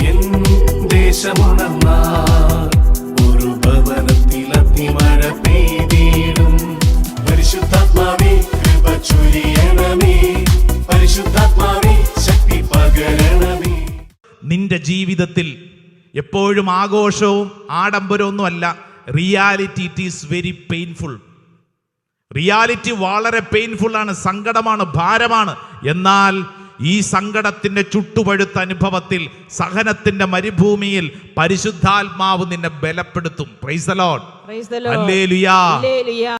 N ദേശമുണർന്നാൽ ഒരു ഭവനത്തിൽ അഗ്നിമഴ പെയ്തിടും. പരിശുദ്ധാത്മാവേ കൃപ ചൊരിയണമേ, പരിശുദ്ധാത്മാവേ ശക്തി പകരണമേ. നിന്റെ ജീവിതത്തിൽ എപ്പോഴും ആഘോഷവും ആഡംബരമൊന്നുമല്ല. Reality it is very painful. Reality വളരെ പെയിൻഫുൾ ആണ്, സങ്കടമാണ്, ഭാരമാണ്. എന്നാൽ ഈ സങ്കടത്തിന്റെ ചുട്ടുപഴുത്ത അനുഭവത്തിൽ, സഹനത്തിന്റെ മരുഭൂമിയിൽ പരിശുദ്ധാത്മാവ് നിന്നെ ബലപ്പെടുത്തും. Praise the Lord. ഹല്ലേലൂയ.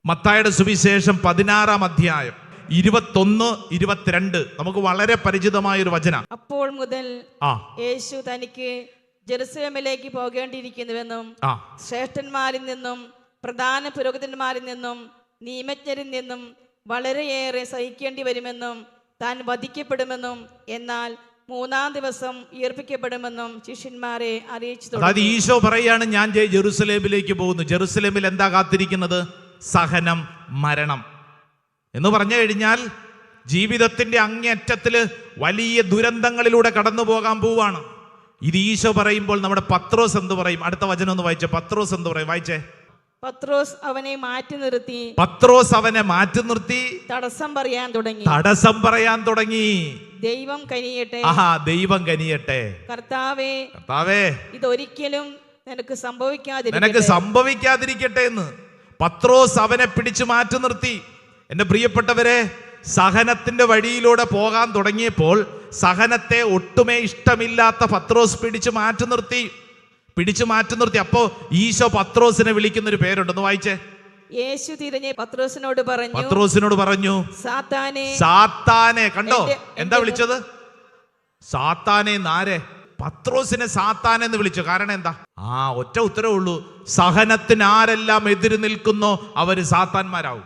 മത്തായിയുടെ സുവിശേഷം 16-ാം അധ്യായം 21-22 നമുക്ക് വളരെ പരിചിതമായ ഒരു വചനം. അപ്പോൾ മുതൽ യേശു തനിക്ക് ജെറുസലേമിലേക്ക് പോകേണ്ടിയിരിക്കുന്നുവെന്നും ശ്രേഷ്ഠന്മാരിൽ നിന്നും പ്രധാന പുരോഹിതന്മാരിൽ നിന്നും നിയമജ്ഞരിൽ നിന്നും വളരെയേറെ സഹിക്കേണ്ടി വരുമെന്നും താൻ വധിക്കപ്പെടുമെന്നും എന്നാൽ 3-ാം ദിവസം ഉയർപ്പിക്കപ്പെടുമെന്നും ശിഷ്യന്മാരെ അറിയിച്ചു. അതായത് ഈശോ പറയാണ്, ഞാൻ ജെറുസലേമിലേക്ക് പോകുന്നു. ജെറുസലേമിൽ എന്താ കാത്തിരിക്കുന്നത്? സഹനം, മരണം എന്ന് പറഞ്ഞു കഴിഞ്ഞാൽ ജീവിതത്തിന്റെ അങ്ങേയറ്റത്തില് വലിയ ദുരന്തങ്ങളിലൂടെ കടന്നു പോകാൻ പോവാണ്. ഇത് ഈശോ പറയുമ്പോൾ നമ്മുടെ പത്രോസ് എന്ത് പറയും? അടുത്ത വചനം ഒന്ന് വായിച്ചേ. പത്രോസ് എന്ത് പറയും? വായിച്ചേ. പത്രോസ് അവനെ മാറ്റി നിർത്തി തടസ്സം പറയാൻ തുടങ്ങി. ദൈവം കനിയട്ടെ, ദൈവം കനിയട്ടെ. കർത്താവേ, ഇതൊരിക്കലും നിനക്ക് സംഭവിക്കാതിരിക്കട്ടെ എന്ന് പത്രോസ് അവനെ പിടിച്ചു മാറ്റി നിർത്തി. എന്റെ പ്രിയപ്പെട്ടവരെ, സഹനത്തിന്റെ വഴിയിലൂടെ പോകാൻ തുടങ്ങിയപ്പോൾ സഹനത്തെ ഒട്ടുമേ ഇഷ്ടമില്ലാത്ത പത്രോസ് പിടിച്ചു മാറ്റി നിർത്തി. അപ്പോ ഈശോ പത്രോസിനെ വിളിക്കുന്ന ഒരു പേരുണ്ടെന്ന് വായിച്ചേ. യേശു തിരിഞ്ഞ് പത്രോസിനോട് പറഞ്ഞു, സാത്താനെ. കണ്ടോ എന്താ വിളിച്ചത്? സാത്താനെ. നാരെ? പത്രോസിനെ സാത്താനെ എന്ന് വിളിച്ചു. കാരണം എന്താ? ഒറ്റ ഉത്തരവേ ഉള്ളൂ. സഹനത്തിന് ആരെല്ലാം എതിര് നിൽക്കുന്നോ അവര് സാത്താന്മാരാവും.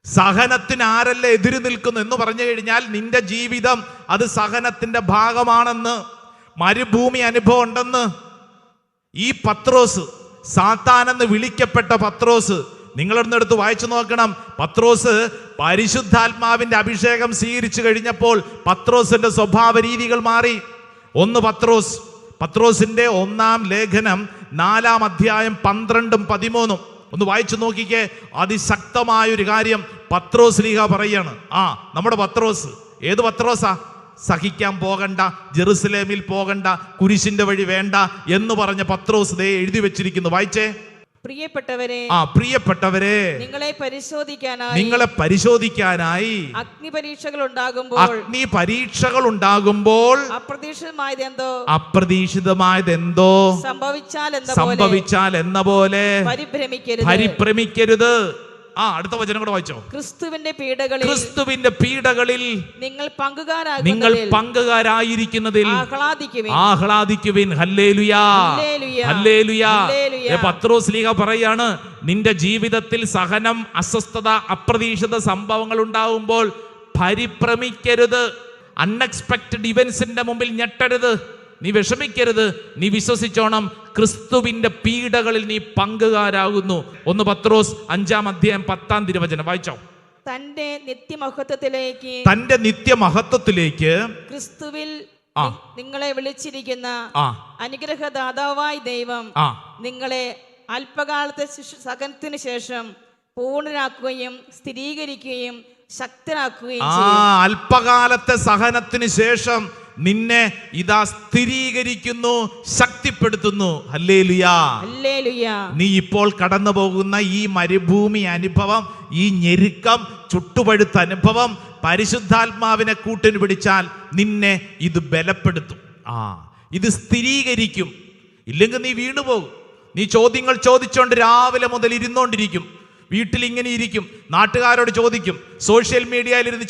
സഹനത്തിന് ആരെല്ലാം എതിര് നിൽക്കുന്നു എന്ന് പറഞ്ഞു കഴിഞ്ഞാൽ നിന്റെ ജീവിതം അത് സഹനത്തിന്റെ ഭാഗമാണെന്ന്, മരുഭൂമി അനുഭവം ഉണ്ടെന്ന് ഈ പത്രോസ്, സാത്താനെന്ന് വിളിക്കപ്പെട്ട പത്രോസ്, നിങ്ങളൊന്നെടുത്ത് വായിച്ചു നോക്കണം. പത്രോസ് പരിശുദ്ധാത്മാവിന്റെ അഭിഷേകം സ്വീകരിച്ചു കഴിഞ്ഞപ്പോൾ പത്രോസിന്റെ സ്വഭാവ രീതികൾ മാറി. പത്രോസിന്റെ 1-ാം ലേഖനം 4-ാം അധ്യായം 12-13 ഒന്ന് വായിച്ചു നോക്കിക്കേ. അതിശക്തമായൊരു കാര്യം പത്രോസ് ലീഹ പറയാണ്. നമ്മുടെ പത്രോസ്. ഏത് പത്രോസാ? സഹിക്കാൻ പോകണ്ട, ജെറുസലേമിൽ പോകണ്ട, കുരിശിന്റെ വഴി വേണ്ട എന്ന് പറഞ്ഞ പത്രോസ് ദേ എഴുതി വെച്ചിരിക്കുന്നു. വായിച്ചേ. പ്രിയപ്പെട്ടവരെ, നിങ്ങളെ പരിശോധിക്കാനായി അഗ്നി പരീക്ഷകൾ ഉണ്ടാകുമ്പോൾ അപ്രതീക്ഷിതമായതെന്തോ സംഭവിച്ചാൽ എന്ന പോലെ പരിഭ്രമിക്കരുത്. അടുത്ത വചനം കൂടെ വായിച്ചോ. ക്രിസ്തുവിന്റെ പീഡകളിൽ നിങ്ങൾ പങ്കുകാരായിരിക്കുന്നതിൽ ആഹ്ലാദിക്കുവിൻ. ഹല്ലേലൂയാ, ഹല്ലേലൂയാ. പത്രോസ് ലീഹ പറയാണ്, നിന്റെ ജീവിതത്തിൽ സഹനം, അസ്വസ്ഥത, അപ്രതീക്ഷിത സംഭവങ്ങൾ ഉണ്ടാവുമ്പോൾ പരിഭ്രമിക്കരുത്. അൺഎക്സ്പെക്റ്റഡ് ഇവന്റ്സിന്റെ മുമ്പിൽ ഞെട്ടരുത്, നീ വിഷമിക്കരുത്. നീ വിശ്വസിച്ചോണം, ക്രിസ്തുവിന്റെ പീഡകളിൽ നീ പങ്കുകാരാകുന്നു. 1 പത്രോസ് 5-ാം അധ്യായം 10-ാം തിരുവചനം വായിച്ചോ. തന്റെ നിത്യമഹത്വത്തിലേക്ക് ക്രിസ്തുവിൽ നിങ്ങളെ വിളിച്ചിരിക്കുന്ന അനുഗ്രഹദാതാവായ ദൈവം നിങ്ങളെ അല്പകാലത്തെ സഹനത്തിന് ശേഷം പൂർണ്ണരാക്കുകയും സ്ഥിരീകരിക്കുകയും ശക്തരാക്കുകയും ചെയ്യും. അല്പകാലത്തെ സഹനത്തിന് ശേഷം നിന്നെ ഇതാ സ്ഥിരീകരിക്കുന്നു, ശക്തിപ്പെടുത്തുന്നു. ഹല്ലേലൂയാ, ഹല്ലേലൂയാ. നീ ഇപ്പോൾ കടന്നു പോകുന്ന ഈ മരുഭൂമി അനുഭവം, ഈ ഞെരുക്കം, ചുട്ടുപഴുത്ത അനുഭവം പരിശുദ്ധാത്മാവിനെ കൂട്ടിന് പിടിച്ചാൽ നിന്നെ ഇത് ബലപ്പെടുത്തും. ഇത് സ്ഥിരീകരിക്കും. ഇല്ലെങ്കിൽ നീ വീണുപോകും. നീ ചോദ്യങ്ങൾ ചോദിച്ചോണ്ട് രാവിലെ മുതൽ ഇരുന്നോണ്ടിരിക്കും. വീട്ടിലിങ്ങനെ ഇരിക്കും, നാട്ടുകാരോട് ചോദിക്കും, സോഷ്യൽ മീഡിയയിലിരുന്ന്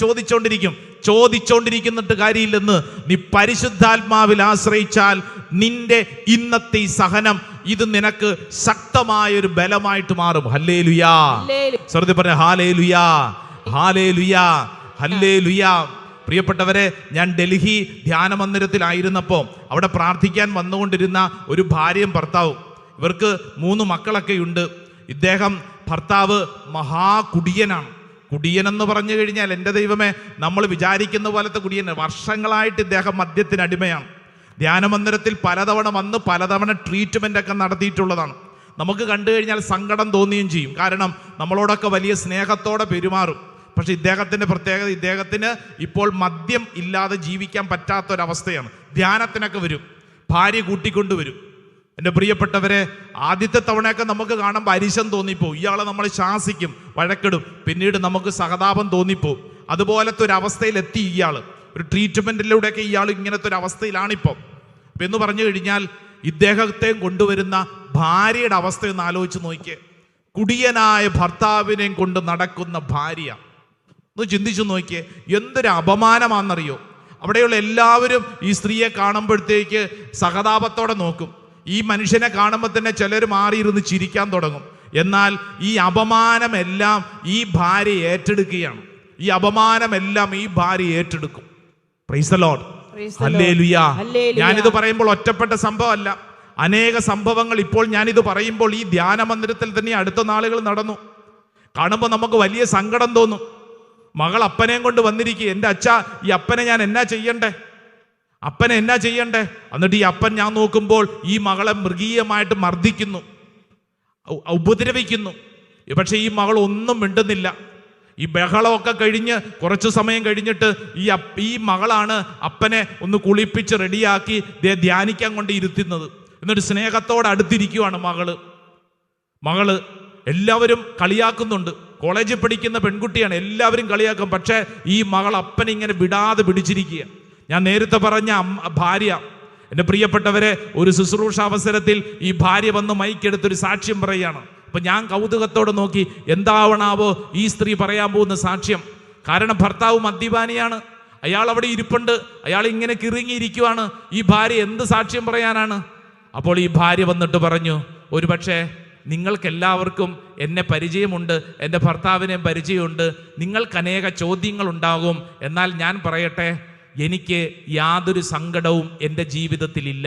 ചോദിച്ചോണ്ടിരിക്കുന്നിട്ട് കാര്യമില്ലെന്ന്. നീ പരിശുദ്ധാത്മാവിൽ ആശ്രയിച്ചാൽ നിന്റെ ഇന്നത്തെ ഈ സഹനം ഇത് നിനക്ക് ശക്തമായൊരു ബലമായിട്ട് മാറും. ഹല്ലേലൂയാ. ശ്രദ്ധ പറഞ്ഞ ഹല്ലേലൂയാ, ഹല്ലേലൂയാ, ഹല്ലേലൂയാ. പ്രിയപ്പെട്ടവരെ, ഞാൻ ഡൽഹി ധ്യാന മന്ദിരത്തിലായിരുന്നപ്പോൾ അവിടെ പ്രാർത്ഥിക്കാൻ വന്നുകൊണ്ടിരുന്ന ഒരു ഭാര്യയും ഭർത്താവും, ഇവർക്ക് 3 മക്കളൊക്കെയുണ്ട്. ഭർത്താവ് മഹാകുടിയനാണ്. കുടിയനെന്ന് പറഞ്ഞു കഴിഞ്ഞാൽ എൻ്റെ ദൈവമേ, നമ്മൾ വിചാരിക്കുന്ന പോലത്തെ കുടിയൻ. വർഷങ്ങളായിട്ട് ഇദ്ദേഹം മദ്യത്തിന് അടിമയാണ്. ധ്യാനമന്ദിരത്തിൽ പലതവണ വന്ന് പലതവണ ട്രീറ്റ്മെൻ്റ് ഒക്കെ നടത്തിയിട്ടുള്ളതാണ്. നമുക്ക് കണ്ടു കഴിഞ്ഞാൽ സങ്കടം തോന്നുകയും ചെയ്യും. കാരണം നമ്മളോടൊക്കെ വലിയ സ്നേഹത്തോടെ പെരുമാറും. പക്ഷെ ഇദ്ദേഹത്തിൻ്റെ പ്രത്യേകത, ഇദ്ദേഹത്തിന് ഇപ്പോൾ മദ്യം ഇല്ലാതെ ജീവിക്കാൻ പറ്റാത്തൊരവസ്ഥയാണ്. ധ്യാനത്തിനൊക്കെ വരും, ഭാര്യ കൂട്ടിക്കൊണ്ടുവരും. എൻ്റെ പ്രിയപ്പെട്ടവരെ, ആദ്യത്തെ തവണയൊക്കെ നമുക്ക് കാണുമ്പോൾ അരിശം തോന്നിപ്പോവും. ഇയാളെ നമ്മൾ ശാസിക്കും, വഴക്കിടും. പിന്നീട് നമുക്ക് സഹതാപം തോന്നിപ്പോവും. അതുപോലത്തെ ഒരു അവസ്ഥയിലെത്തി ഇയാൾ. ഒരു ട്രീറ്റ്മെൻറ്റിലൂടെയൊക്കെ ഇയാൾ ഇങ്ങനത്തെ ഒരു അവസ്ഥയിലാണിപ്പം. അപ്പം എന്ന് പറഞ്ഞു കഴിഞ്ഞാൽ ഇദ്ദേഹത്തെ കൊണ്ടുവരുന്ന ഭാര്യയുടെ അവസ്ഥയൊന്ന് ആലോചിച്ച് നോക്കിയേ. കുടിയനായ ഭർത്താവിനെയും കൊണ്ട് നടക്കുന്ന ഭാര്യ ഒന്ന് ചിന്തിച്ചു നോക്കിയേ. എന്തൊരു അപമാനമാണെന്നറിയോ. അവിടെയുള്ള എല്ലാവരും ഈ സ്ത്രീയെ കാണുമ്പോഴത്തേക്ക് സഹതാപത്തോടെ നോക്കും. ഈ മനുഷ്യനെ കാണുമ്പോൾ തന്നെ ചിലർ മാറിയിരുന്ന് ചിരിക്കാൻ തുടങ്ങും. എന്നാൽ ഈ അപമാനമെല്ലാം ഈ ഭാര്യ ഏറ്റെടുക്കുകയാണ്. ഈ അപമാനമെല്ലാം ഈ ഭാര്യ ഏറ്റെടുക്കും. Price the Lord, hallelujah. ഞാനിത് പറയുമ്പോൾ ഒറ്റപ്പെട്ട സംഭവമല്ല, അനേക സംഭവങ്ങൾ ഇപ്പോൾ ഞാനിത് പറയുമ്പോൾ ഈ ധ്യാന മന്ദിരത്തിൽ തന്നെ അടുത്ത നാളുകൾ നടന്നു. കാണുമ്പോൾ നമുക്ക് വലിയ സങ്കടം തോന്നും. മകൾ അപ്പനെയും കൊണ്ട് വന്നിരിക്കുക. എൻ്റെ അച്ഛാ, ഈ അപ്പനെ ഞാൻ എന്നാ ചെയ്യണ്ടേ, അപ്പനെ എന്നാ ചെയ്യണ്ടേ? എന്നിട്ട് ഈ അപ്പൻ ഞാൻ നോക്കുമ്പോൾ ഈ മകളെ മൃഗീയമായിട്ട് മർദ്ദിക്കുന്നു, ഉപദ്രവിക്കുന്നു. പക്ഷെ ഈ മകൾ ഒന്നും മിണ്ടുന്നില്ല. ഈ ബഹളമൊക്കെ കഴിഞ്ഞ് കുറച്ചു സമയം കഴിഞ്ഞിട്ട് ഈ മകളാണ് അപ്പനെ ഒന്ന് കുളിപ്പിച്ച് റെഡിയാക്കി ധ്യാനിക്കാൻ കൊണ്ട് ഇരുത്തുന്നത്. എന്നിട്ട് സ്നേഹത്തോടെ അടുത്തിരിക്കുവാണ് മകള്. എല്ലാവരും കളിയാക്കുന്നുണ്ട്. കോളേജിൽ പഠിക്കുന്ന പെൺകുട്ടിയാണ്, എല്ലാവരും കളിയാക്കും. പക്ഷേ ഈ മകൾ അപ്പനെ ഇങ്ങനെ വിടാതെ പിടിച്ചിരിക്കുക. ഞാൻ നേരത്തെ പറഞ്ഞ ഭാര്യ, എൻ്റെ പ്രിയപ്പെട്ടവരെ, ഒരു ശുശ്രൂഷ അവസരത്തിൽ ഈ ഭാര്യ വന്ന് മൈക്കെടുത്തൊരു സാക്ഷ്യം പറയുകയാണ്. അപ്പം ഞാൻ കൗതുകത്തോടെ നോക്കി, എന്താവണാവോ ഈ സ്ത്രീ പറയാൻ പോകുന്ന സാക്ഷ്യം. കാരണം ഭർത്താവ് മദ്യപാനിയാണ്, അയാൾ അവിടെ ഇരിപ്പുണ്ട്, അയാൾ ഇങ്ങനെ കിറുങ്ങിയിരിക്കുവാണ്. ഈ ഭാര്യ എന്ത് സാക്ഷ്യം പറയാനാണ്? അപ്പോൾ ഈ ഭാര്യ വന്നിട്ട് പറഞ്ഞു, ഒരുപക്ഷെ നിങ്ങൾക്കെല്ലാവർക്കും എന്നെ പരിചയമുണ്ട്, എൻ്റെ ഭർത്താവിനെയും പരിചയമുണ്ട്, നിങ്ങൾക്ക് അനേക ചോദ്യങ്ങൾ ഉണ്ടാകും. എന്നാൽ ഞാൻ പറയട്ടെ, എനിക്ക് യാതൊരു സങ്കടവും എൻ്റെ ജീവിതത്തിലില്ല.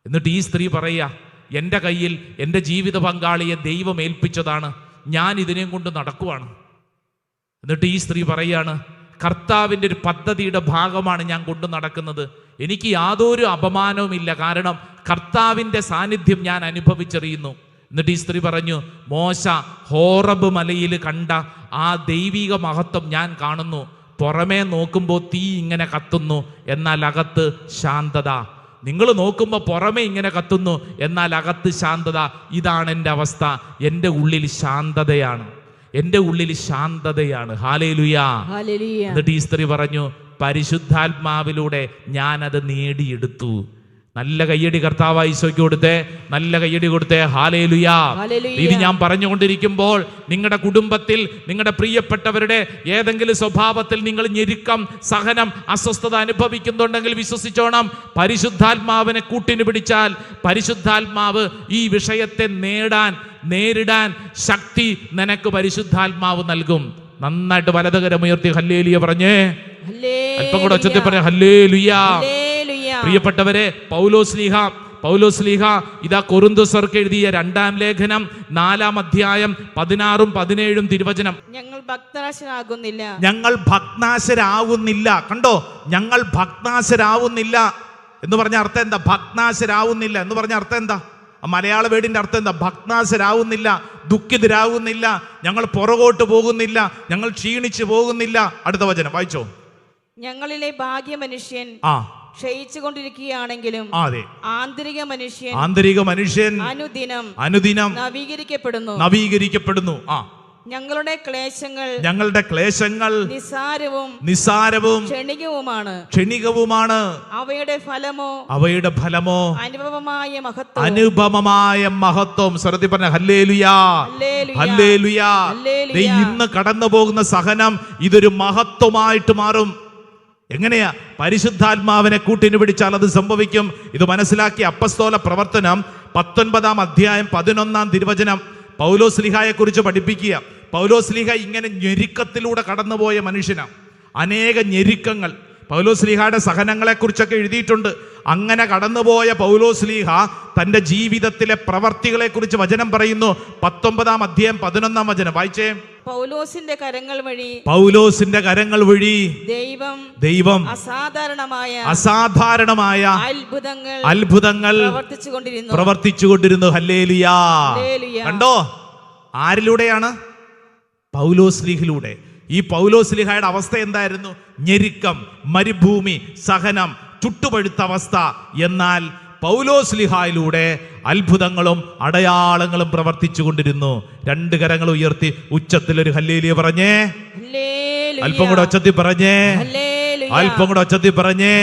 എന്നിട്ട് ഈ സ്ത്രീ പറയുക, എൻ്റെ കയ്യിൽ എൻ്റെ ജീവിത പങ്കാളിയെ ദൈവം ഏൽപ്പിച്ചതാണ്, ഞാൻ ഇതിനെയും കൊണ്ട് നടക്കുവാണ്. എന്നിട്ട് ഈ സ്ത്രീ പറയാണ്, കർത്താവിൻ്റെ ഒരു പദ്ധതിയുടെ ഭാഗമാണ് ഞാൻ കൊണ്ടു നടക്കുന്നത്. എനിക്ക് യാതൊരു അപമാനവുമില്ല, കാരണം കർത്താവിൻ്റെ സാന്നിധ്യം ഞാൻ അനുഭവിച്ചറിയുന്നു. എന്നിട്ട് ഈ സ്ത്രീ പറഞ്ഞു, മോശ ഹോറബ് മലയിൽ കണ്ട ആ ദൈവിക മഹത്വം ഞാൻ കാണുന്നു. പുറമേ നോക്കുമ്പോൾ തീ ഇങ്ങനെ കത്തുന്നു, എന്നാൽ അകത്ത് ശാന്തത. നിങ്ങൾ നോക്കുമ്പോൾ പുറമേ ഇങ്ങനെ കത്തുന്നു, എന്നാൽ അകത്ത് ശാന്തത. ഇതാണ് എൻ്റെ അവസ്ഥ. എൻ്റെ ഉള്ളിൽ ശാന്തതയാണ്, എൻ്റെ ഉള്ളിൽ ശാന്തതയാണ്. ഹല്ലേലൂയ. എന്നിട്ട് ഈ സ്ത്രീ പറഞ്ഞു, പരിശുദ്ധാത്മാവിലൂടെ ഞാനത് നേടിയെടുത്തു. നല്ല കയ്യടി കർത്താവായി ഈശോയ്ക്ക് കൊടുത്തേ, നല്ല കയ്യടി കൊടുത്തേ. ഹല്ലേലൂയ. ഇത് ഞാൻ പറഞ്ഞുകൊണ്ടിരിക്കുമ്പോൾ നിങ്ങളുടെ കുടുംബത്തിൽ നിങ്ങളുടെ പ്രിയപ്പെട്ടവരുടെ ഏതെങ്കിലും സ്വഭാവത്തിൽ നിങ്ങൾ ഞെരുക്കം, സഹനം, അസ്വസ്ഥത അനുഭവിക്കുന്നുണ്ടെങ്കിൽ വിശ്വസിച്ചോണം, പരിശുദ്ധാത്മാവിനെ കൂട്ടിന് പിടിച്ചാൽ പരിശുദ്ധാത്മാവ് ഈ വിഷയത്തെ നേരിടാൻ ശക്തി നിനക്ക് പരിശുദ്ധാത്മാവ് നൽകും. നന്നായിട്ട് വലതുകരമുയർത്തി ഹല്ലേലൂയ പറഞ്ഞേ, അല്പം കൂടെ ഒച്ചത്തിൽ പറഞ്ഞ ഹല്ലേലൂയ. പ്രിയപ്പെട്ടവരെ, പൗലോസ്ലീഹ ഇതാ കൊരിന്ത്യർക്ക് എഴുതിയ 2-ാം ലേഖനം 4-ാം അധ്യായം 16ഉം 17ഉം തിരുവചനം. ഞങ്ങൾ ഭക്തനാശരാകുന്നില്ല. കണ്ടോ, ഞങ്ങൾ ഭക്തനാശരാവുന്നില്ല എന്ന് പറഞ്ഞ അർത്ഥം എന്താ? ഭക്തനാശരാവുന്നില്ല എന്ന് പറഞ്ഞ അർത്ഥം എന്താ? മലയാള വേടിന്റെ അർത്ഥം എന്താ? ഭക്തനാശരാവുന്നില്ല, ദുഃഖിതരാകുന്നില്ല, ഞങ്ങൾ പുറകോട്ട് പോകുന്നില്ല, ഞങ്ങൾ ക്ഷീണിച്ചു പോകുന്നില്ല. അടുത്ത വചനം വായിച്ചോ. ഞങ്ങളിലെ ഭാഗ്യ മനുഷ്യൻ ക്ഷയിച്ചു കൊണ്ടിരിക്കുകയാണെങ്കിലും ആന്തരിക മനുഷ്യൻ അനുദിനം നവീകരിക്കപ്പെടുന്നു. ഞങ്ങളുടെ ക്ലേശങ്ങൾ നിസ്സാരവും ക്ഷണികവുമാണ്. അവയുടെ ഫലമോ അനുപമമായ മഹത്വം. സ്വരത്തിൽ പറഞ്ഞ ഹല്ലേലൂയ, ഹല്ലേലൂയ. ഇന്ന് കടന്നു പോകുന്ന സഹനം ഇതൊരു മഹത്വമായിട്ട് മാറും. എങ്ങനെയാ? പരിശുദ്ധാത്മാവിനെ കൂട്ടിന് പിടിച്ചാൽ അത് സംഭവിക്കും. ഇത് മനസ്സിലാക്കി അപ്പസ്തോല പ്രവർത്തനം 19-ാം അധ്യായം 11-ാം തിരുവചനം പൗലോസ്ലീഹയെ കുറിച്ച് പഠിപ്പിക്കുക. പൗലോസ്ലീഹ ഇങ്ങനെ ഞെരുക്കത്തിലൂടെ കടന്നുപോയ മനുഷ്യനാണ്. അനേക ഞെരുക്കങ്ങൾ പൗലോസ്ലീഹയുടെ സഹനങ്ങളെ കുറിച്ചൊക്കെ എഴുതിയിട്ടുണ്ട്. അങ്ങനെ കടന്നുപോയ പൗലോസ്ലീഹ തൻ്റെ ജീവിതത്തിലെ പ്രവർത്തികളെ കുറിച്ച് വചനം പറയുന്നു. 19-ാം അധ്യായം 11-ാം വചനം വായിച്ചേ. പൗലോസിന്റെ കരങ്ങൾ വഴി ദൈവം അസാധാരണമായ അത്ഭുതങ്ങൾ പ്രവർത്തിച്ചുകൊണ്ടിരുന്നു. ഹല്ലേലൂയ. കണ്ടോ, ആരിലൂടെയാണ്? പൗലോസ്ലീഹിലൂടെ. ഈ പൗലോസ്ലീഹയുടെ അവസ്ഥ എന്തായിരുന്നു? ഞെരുക്കം, മരുഭൂമി, സഹനം, ചുട്ടുപഴുത്ത അവസ്ഥ. എന്നാൽ പൗലോസ്ലീഹായിലൂടെ അത്ഭുതങ്ങളും അടയാളങ്ങളും പ്രവർത്തിച്ചു കൊണ്ടിരുന്നു. രണ്ട് കരങ്ങൾ ഉയർത്തി ഉച്ചത്തിലൊരു ഹല്ലേലൂയ പറഞ്ഞേ. അല്പം കൂടെ ഉച്ചത്തിൽ പറഞ്ഞേ. അല്പം കൂടെ ഉച്ചത്തിൽ പറഞ്ഞേ.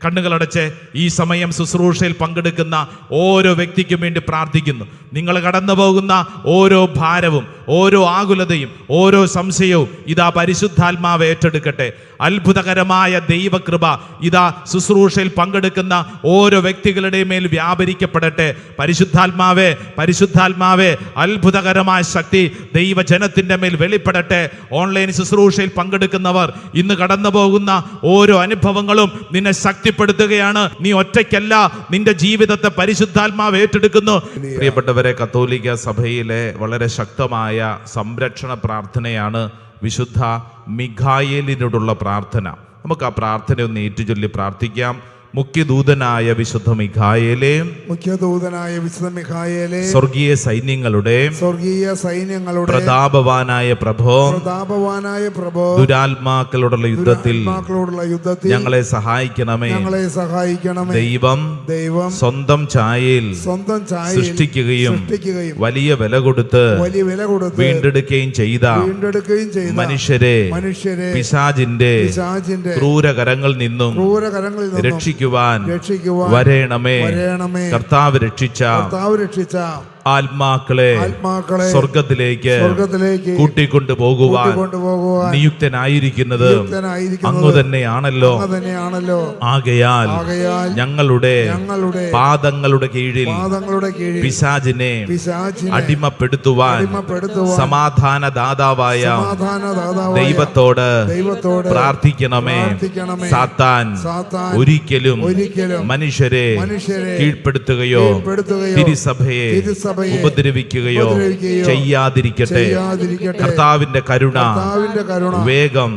കണ്ണുകളടച്ച് ഈ സമയം ശുശ്രൂഷയിൽ പങ്കെടുക്കുന്ന ഓരോ വ്യക്തിക്കും വേണ്ടി പ്രാർത്ഥിക്കുന്നു. നിങ്ങൾ കടന്നു പോകുന്ന ഓരോ ഭാരവും, ഓരോ ആകുലതയും, ഓരോ സംശയവും ഇതാ പരിശുദ്ധാത്മാവ് ഏറ്റെടുക്കട്ടെ. അത്ഭുതകരമായ ദൈവകൃപ ഇതാ ശുശ്രൂഷയിൽ പങ്കെടുക്കുന്ന ഓരോ വ്യക്തികളുടെ മേൽ വ്യാപരിക്കപ്പെടട്ടെ. പരിശുദ്ധാത്മാവേ, പരിശുദ്ധാത്മാവേ, അത്ഭുതകരമായ ശക്തി ദൈവജനത്തിന്റെ മേൽ വെളിപ്പെടട്ടെ. ഓൺലൈൻ ശുശ്രൂഷയിൽ പങ്കെടുക്കുന്നവർ ഇന്ന് കടന്നു പോകുന്ന ഓരോ അനുഭവങ്ങളും നിന്നെ ശക്തിപ്പെടുത്തുകയാണ്. നീ ഒറ്റയ്ക്കല്ല, നിന്റെ ജീവിതത്തെ പരിശുദ്ധാത്മാവ് ഏറ്റെടുക്കുന്നു. പ്രിയപ്പെട്ടവരെ, കത്തോലിക്ക സഭയിലെ വളരെ ശക്തമായ സംരക്ഷണ പ്രാർത്ഥനയാണ് വിശുദ്ധ മിഖായേലിനോടുള്ള പ്രാർത്ഥന. നമുക്ക് ആ പ്രാർത്ഥന ഒന്ന് ഏറ്റുചൊല്ലി പ്രാർത്ഥിക്കാം. മുഖ്യദൂതനായ വിശുദ്ധ മിഖായേലേ, സ്വർഗീയ സൈന്യങ്ങളുടെ പ്രതാപവാനായ പ്രഭോ, ദുരാത്മാക്കളോടുള്ള യുദ്ധത്തിൽ ഞങ്ങളെ സഹായിക്കണമേ. ദൈവം സ്വന്തം ഛായയിൽ സൃഷ്ടിക്കുകയും വലിയ വില കൊടുത്ത് വീണ്ടെടുക്കുകയും ചെയ്ത മനുഷ്യരെ പിശാചിന്റെ ക്രൂരകരങ്ങളിൽ നിന്നും രക്ഷിക്കുവാൻ വരേണമേ. കർത്താവ് രക്ഷിച്ച ആത്മാക്കളെ സ്വർഗത്തിലേക്ക് കൂട്ടിക്കൊണ്ടു പോകുവാൻ നിയുക്തനായിരിക്കുന്നത് അങ്ങ് തന്നെയാണല്ലോ. ആകയാൽ ഞങ്ങളുടെ പാദങ്ങളുടെ കീഴിൽ പിശാചിനെ അടിമപ്പെടുത്തുവാൻ സമാധാനദാതാവായ ദൈവത്തോട് പ്രാർത്ഥിക്കണമേ. സാത്താൻ ഒരിക്കലും മനുഷ്യരെ കീഴ്പ്പെടുത്തുകയോ തിരുസഭയെ ഉപദ്രവിക്കുകയോ ചെയ്യാതിരിക്കട്ടെ. കർത്താവിന്റെ കരുണ വേഗം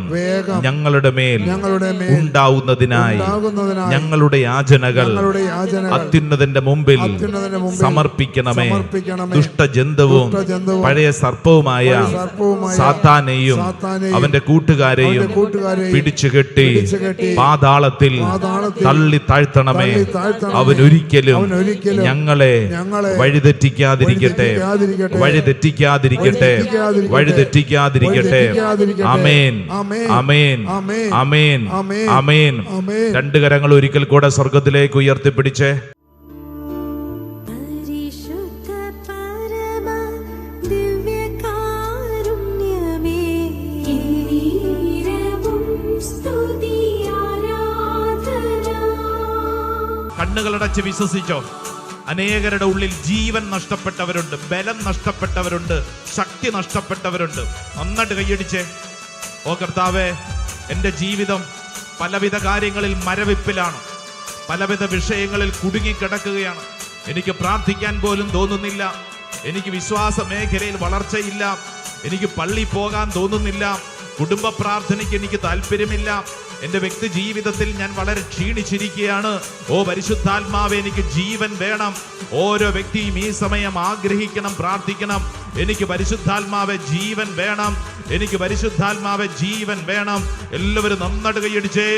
ഞങ്ങളുടെ മേൽ ഉണ്ടാവുന്നതിനായി ഞങ്ങളുടെ യാചനകൾ അത്യുന്നതന്റെ മുമ്പിൽ സമർപ്പിക്കണമേ. ദുഷ്ടജന്തുവും പഴയ സർപ്പവുമായ സാത്താനെയും അവന്റെ കൂട്ടുകാരെയും പിടിച്ചുകെട്ടി പാതാളത്തിൽ തള്ളി താഴ്ത്തണമേ. അവനൊരിക്കലും ഞങ്ങളെ വഴിതെറ്റിക്കാതിരിക്കട്ടെ. ആമേൻ, ആമേൻ, ആമേൻ, ആമേൻ. രണ്ട് കരങ്ങൾ ഒരിക്കൽ കൂടെ സ്വർഗത്തിലേക്ക് ഉയർത്തിപ്പിടിച്ചേ. കണ്ണുകളടച്ച് വിശ്വസിച്ചോ. അനേകരുടെ ഉള്ളിൽ ജീവൻ നഷ്ടപ്പെട്ടവരുണ്ട്, ബലം നഷ്ടപ്പെട്ടവരുണ്ട്, ശക്തി നഷ്ടപ്പെട്ടവരുണ്ട്. നന്നായിട്ട് കൈയടിച്ചേ. ഓ കർത്താവേ, എൻ്റെ ജീവിതം പലവിധ കാര്യങ്ങളിൽ മരവിപ്പിലാണ്, പലവിധ വിഷയങ്ങളിൽ കുടുങ്ങിക്കിടക്കുകയാണ്. എനിക്ക് പ്രാർത്ഥിക്കാൻ പോലും തോന്നുന്നില്ല, എനിക്ക് വിശ്വാസ മേഖലയിൽ വളർച്ചയില്ല, എനിക്ക് പള്ളി പോകാൻ തോന്നുന്നില്ല, കുടുംബ പ്രാർത്ഥനയ്ക്ക് എനിക്ക് താല്പര്യമില്ല, എൻ്റെ വ്യക്തി ജീവിതത്തിൽ ഞാൻ വളരെ ക്ഷീണിച്ചിരിക്കുകയാണ്. ഓ പരിശുദ്ധാത്മാവേ, എനിക്ക് ജീവൻ വേണം. ഓരോ വ്യക്തിയും ഈ സമയം ആഗ്രഹിക്കണം, പ്രാർത്ഥിക്കണം. എനിക്ക് പരിശുദ്ധാത്മാവേ ജീവൻ വേണം, എനിക്ക് പരിശുദ്ധാത്മാവേ ജീവൻ വേണം. എല്ലാവരും നന്നായിട്ട് കൈയടിച്ചേ.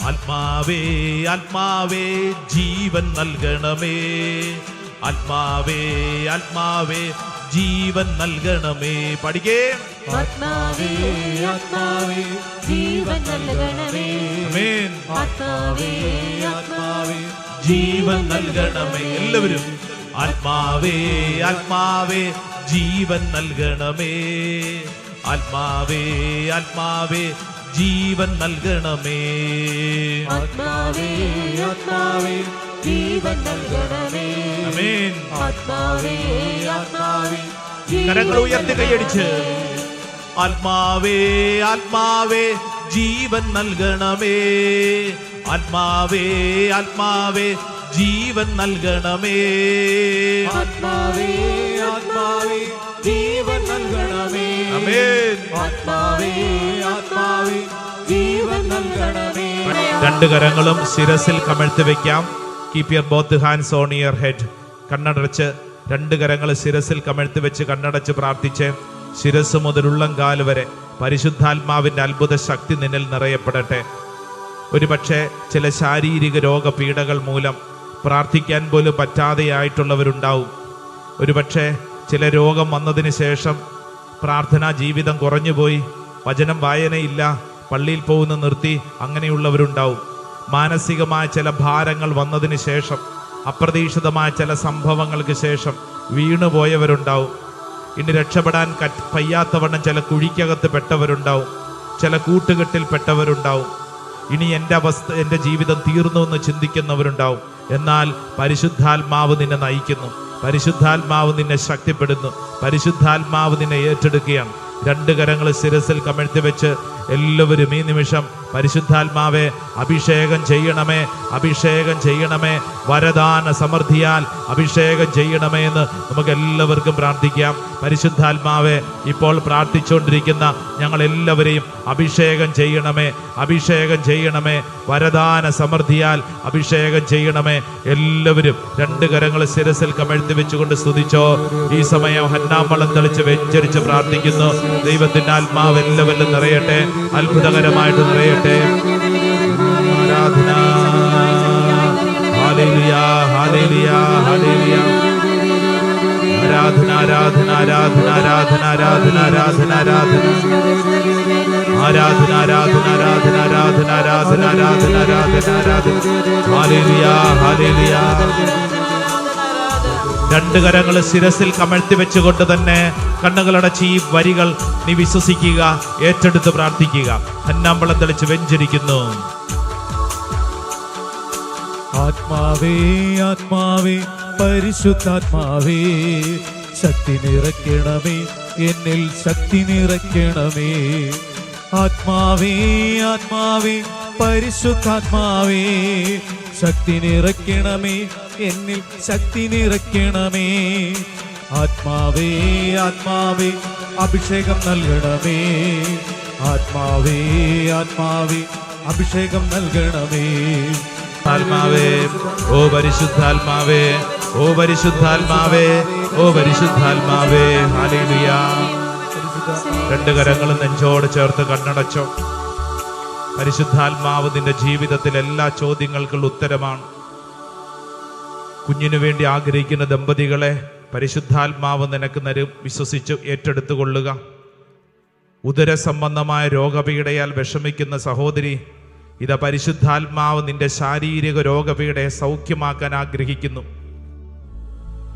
ആത്മാവേ, ആത്മാവേ ജീവൻ നൽകണമേ. ആത്മാവേ, ആത്മാവേ ജീവൻ നൽകണമേ. പഠിക്കേ. ആത്മാവേ, ആത്മാവേ ജീവൻ നൽകണമേ. ആമേൻ. ആത്മാവേ, ആത്മാവേ ജീവൻ നൽകണമേ. എല്ലാവരും ആത്മാവേ, ആത്മാവേ ജീവൻ നൽകണമേ. ആത്മാവേ, ആത്മാവേ ജീവൻ നൽകണമേ. ആത്മാവേ, ആത്മാവേ ജീവൻ നൽകണമേ. ആമേൻ. ആത്മാവേ, ആത്മാവേ കരങ്ങൾ ഉയർത്തി കൈയടിച്ച്. ആത്മാവേ, ആത്മാവേ ജീവൻ നൽകണമേ. ആത്മാവേ, ആത്മാവേ ജീവൻ നൽകണമേ. ആത്മാവേ ആത്മാവേ ജീവൻ നൽകണമേ. ആമേൻ. ആത്മാവേ ആത്മാവേ ജീവൻ നൽകണമേ. രണ്ട് കരങ്ങളും ശിരസിൽ കമഴ്ത്തി വെക്കാം. Keep your both hands on your head. കണ്ണടച്ച് രണ്ട് കരങ്ങൾ ശിരസിൽ കമഴ്ത്തി വെച്ച് കണ്ണടച്ച് പ്രാർത്ഥിച്ച് ശിരസ് മുതൽ ഉള്ളംകാൽ വരെ പരിശുദ്ധാത്മാവിൻ്റെ അത്ഭുത ശക്തി നിന്നിൽ നിറയപ്പെടട്ടെ. ഒരുപക്ഷെ ചില ശാരീരിക രോഗപീഠകൾ മൂലം പ്രാർത്ഥിക്കാൻ പോലും പറ്റാതെയായിട്ടുള്ളവരുണ്ടാവും. ഒരുപക്ഷെ ചില രോഗം വന്നതിന് ശേഷം പ്രാർത്ഥനാ ജീവിതം കുറഞ്ഞുപോയി, വചനം വായനയില്ല, പള്ളിയിൽ പോകുന്ന നിർത്തി, അങ്ങനെയുള്ളവരുണ്ടാവും. മാനസികമായ ചില ഭാരങ്ങൾ വന്നതിന് ശേഷം, അപ്രതീക്ഷിതമായ ചില സംഭവങ്ങൾക്ക് ശേഷം വീണുപോയവരുണ്ടാവും. ഇനി രക്ഷപ്പെടാൻ വയ്യാത്തവണ്ണം ചില കുഴിക്കകത്ത് പെട്ടവരുണ്ടാവും, ചില കൂട്ടുകെട്ടിൽ പെട്ടവരുണ്ടാവും. ഇനി എൻ്റെ ജീവിതം തീർന്നു എന്ന് ചിന്തിക്കുന്നവരുണ്ടാവും. എന്നാൽ പരിശുദ്ധാത്മാവ് നിന്നെ നയിക്കുന്നു, പരിശുദ്ധാത്മാവ് നിന്നെ ശക്തിപ്പെടുന്നു, പരിശുദ്ധാത്മാവ് നിന്നെ ഏറ്റെടുക്കുകയാണ്. രണ്ട് കരങ്ങൾ ശിരസിൽ കമഴ്ത്തി വെച്ച് എല്ലാവരും ഈ നിമിഷം പരിശുദ്ധാത്മാവെ അഭിഷേകം ചെയ്യണമേ, അഭിഷേകം ചെയ്യണമേ, വരദാന സമൃദ്ധിയാൽ അഭിഷേകം ചെയ്യണമേ എന്ന് നമുക്ക് എല്ലാവർക്കും പ്രാർത്ഥിക്കാം. പരിശുദ്ധാത്മാവെ ഇപ്പോൾ പ്രാർത്ഥിച്ചുകൊണ്ടിരിക്കുന്ന ഞങ്ങളെല്ലാവരെയും അഭിഷേകം ചെയ്യണമേ, അഭിഷേകം ചെയ്യണമേ, വരദാന സമൃദ്ധിയാൽ അഭിഷേകം ചെയ്യണമേ. എല്ലാവരും രണ്ട് കരങ്ങൾ ശിരസിൽ കമഴ്ത്തി വെച്ചുകൊണ്ട് സ്തുതിച്ചോ. ഈ സമയം ഹന്നാമ്പളം തെളിച്ച് വെഞ്ചരിച്ച് പ്രാർത്ഥിക്കുന്നു. ദൈവത്തിന്റെ ആത്മാവ് എല്ലാവരിലും നിറയട്ടെ, അത്ഭുതകരമായിട്ട് നിറയട്ടെ. ആരാധന. Hallelujah, hallelujah, hallelujah. ആരാധന, ആരാധന, ആരാധന, ആരാധന, ആരാധന, ആരാധന, ആരാധന, ആരാധന, ആരാധന, ആരാധന, ആരാധന, ആരാധന, ആരാധന, ആരാധന, ആരാധന. Hallelujah, hallelujah. രണ്ട് കരങ്ങൾ ശിരസിൽ കമഴ്ത്തി വെച്ചുകൊണ്ട് തന്നെ കണ്ണുകളടച്ച് ഈ വരികൾ നീ വിശ്വസിക്കുക, ഏറ്റെടുത്ത് പ്രാർത്ഥിക്കുക. ഹന്നാമ്പളം തെളിച്ച് വെഞ്ചരിക്കുന്നു. ആത്മാവേ ആത്മാവേ പരിശുദ്ധാത്മാവേ ശക്തി നിറയ്ക്കണമേ, എന്നിൽ ശക്തി നിറയ്ക്കണമേ. ആത്മാവേ ആത്മാവേ പരിശുദ്ധാത്മാവേ ശക്തി നിറയ്ക്കണമേ, എന്നിൽ ശക്തി നിറയ്ക്കണമേ. ആത്മാവേ ആത്മാവേ അഭിഷേകം നൽകണമേ. ആത്മാവേ ആത്മാവേ അഭിഷേകം നൽകണമേ. ആത്മാവേ, ഓ പരിശുദ്ധാത്മാവേ, ഓ പരിശുദ്ധാത്മാവേ, ഓ പരിശുദ്ധാത്മാവേ. ഹല്ലേലൂയ. രണ്ട് കരങ്ങളും നെഞ്ചോട് ചേർത്ത് കണ്ണടച്ചോ. പരിശുദ്ധാത്മാവ് നിന്റെ ജീവിതത്തിൽ എല്ലാ ചോദ്യങ്ങൾക്കുള്ള ഉത്തരമാണ്. കുഞ്ഞിനു വേണ്ടി ആഗ്രഹിക്കുന്ന ദമ്പതികളെ പരിശുദ്ധാത്മാവ് നിനക്ക് വിശ്വസിച്ച് ഏറ്റെടുത്തുകൊള്ളുക. ഉദര സംബന്ധമായ രോഗപീഠയാൽ വിഷമിക്കുന്ന സഹോദരി, ഇതാ പരിശുദ്ധാത്മാവ് നിന്റെ ശാരീരിക രോഗപീഠയെ സൗഖ്യമാക്കാൻ ആഗ്രഹിക്കുന്നു.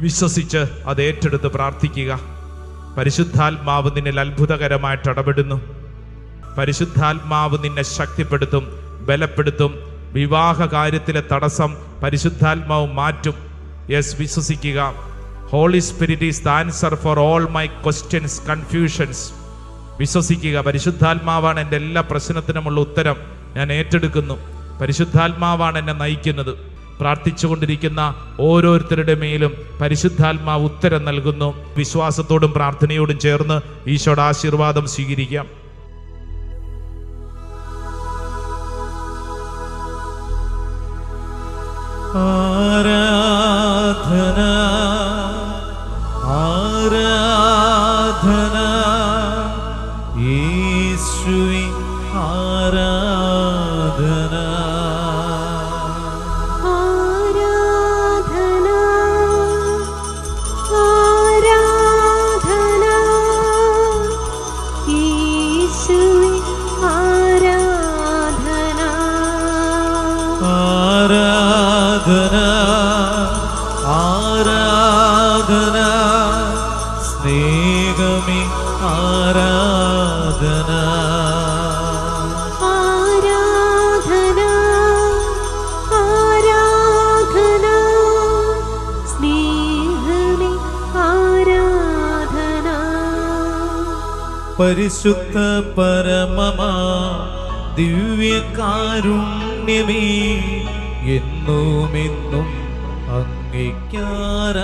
വിശ്വസിച്ച് അത് ഏറ്റെടുത്ത് പ്രാർത്ഥിക്കുക. പരിശുദ്ധാത്മാവ് നിന്നിൽ അത്ഭുതകരമായിട്ട് ഇടപെടുന്നു. പരിശുദ്ധാത്മാവ് നിന്നെ ശക്തിപ്പെടുത്തും, ബലപ്പെടുത്തും. വിവാഹ കാര്യത്തിലെ തടസ്സം പരിശുദ്ധാത്മാവ് മാറ്റും. യെസ്, വിശ്വസിക്കുക. Holy spirit is the answer for all my questions, confusions. വിശ്വസിക്കുക. പരിശുദ്ധാത്മാവാണ് എൻ്റെ എല്ലാ പ്രശ്നത്തിനുമുള്ള ഉത്തരം. ഞാൻ ഏറ്റെടുക്കുന്നു. പരിശുദ്ധാത്മാവാണ് എന്നെ നയിക്കുന്നത്. പ്രാർത്ഥിച്ചുകൊണ്ടിരിക്കുന്ന ഓരോരുത്തരുടെ മേലും പരിശുദ്ധാത്മാവ് ഉത്തരം നൽകുന്നു. വിശ്വാസത്തോടും പ്രാർത്ഥനയോടും ചേർന്ന് ഈശോയുടെ ആശീർവാദം സ്വീകരിക്കാം. ആരാധന ആരാധന യേശുവേ ആരാധന. ആരാധന ആരാധന യേശുവേ ആരാധന. ആരാധന ആരാധന സ്നേഹമേ ആരാധന. ആരാധന ആരാധന സ്നേഹമേ ആരാധന. പരിശുദ്ധ പരമമാ ദിവ്യകാരുണ്യമേ എന്നുമെന്നും അങ്ങേയ്ക്കാരാധന